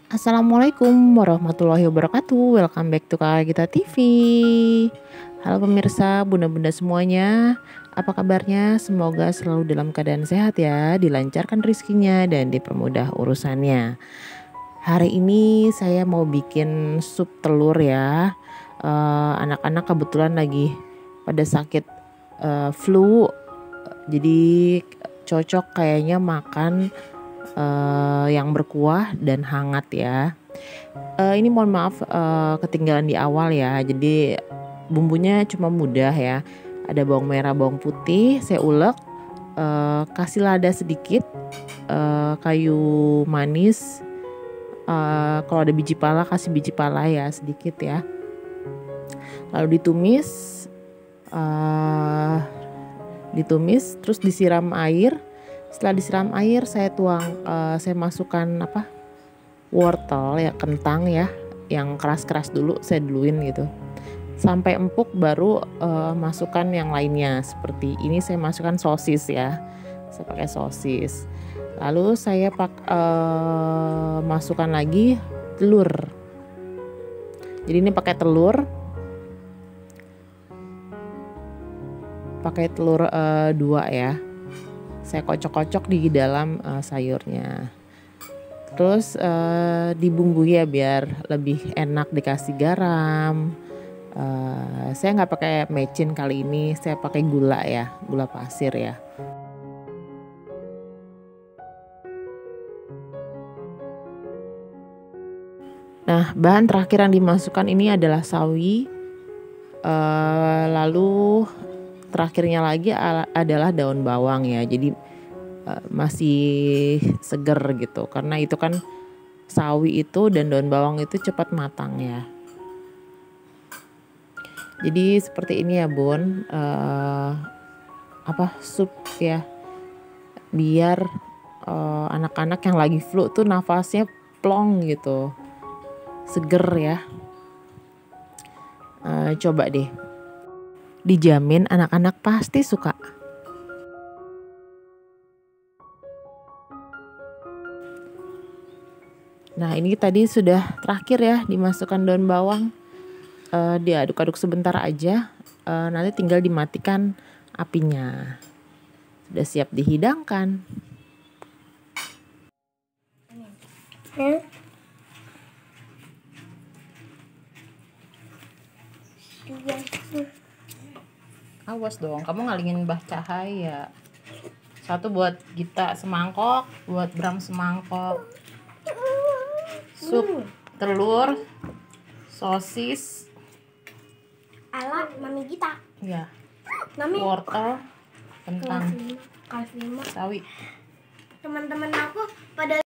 Assalamualaikum warahmatullahi wabarakatuh. Welcome back to Kakak Gita TV. Halo pemirsa, bunda-bunda semuanya. Apa kabarnya? Semoga selalu dalam keadaan sehat ya, dilancarkan rezekinya dan dipermudah urusannya. Hari ini saya mau bikin sup telur ya. Anak-anak kebetulan lagi pada sakit flu. Jadi cocok kayaknya makan yang berkuah dan hangat ya. Ini mohon maaf ketinggalan di awal ya. Jadi bumbunya cuma mudah ya. Ada bawang merah, bawang putih, saya ulek, kasih lada sedikit, kayu manis. Kalau ada biji pala kasih biji pala ya sedikit ya. Lalu ditumis, terus disiram air. Setelah disiram air saya masukkan wortel ya, kentang ya, yang keras-keras dulu saya duluin gitu. Sampai empuk baru masukkan yang lainnya. Seperti ini saya masukkan sosis ya. Saya pakai sosis. Lalu saya masukkan lagi telur. Jadi ini pakai telur. Pakai telur 2 ya. Saya kocok-kocok di dalam sayurnya. Terus dibumbui ya biar lebih enak, dikasih garam. Saya nggak pakai mecin kali ini, saya pakai gula ya, gula pasir ya. Nah, bahan terakhir yang dimasukkan ini adalah sawi. Lalu terakhirnya lagi adalah daun bawang ya. Jadi masih seger gitu, karena itu kan sawi itu dan daun bawang itu cepat matang ya. Jadi seperti ini ya bun, sup ya, biar anak-anak yang lagi flu tuh nafasnya plong gitu, seger ya. Coba deh, dijamin anak-anak pasti suka. Nah ini tadi sudah terakhir ya, dimasukkan daun bawang, diaduk-aduk sebentar aja, nanti tinggal dimatikan apinya. Sudah siap dihidangkan. Awas dong, kamu ngalingin Mbah Cahaya. Satu buat Gita semangkok, buat Bram semangkok. Sup telur, sosis, ala mami Gita. ya, Mami wortel, kentang, kelas 5. sawi. Teman-teman aku pada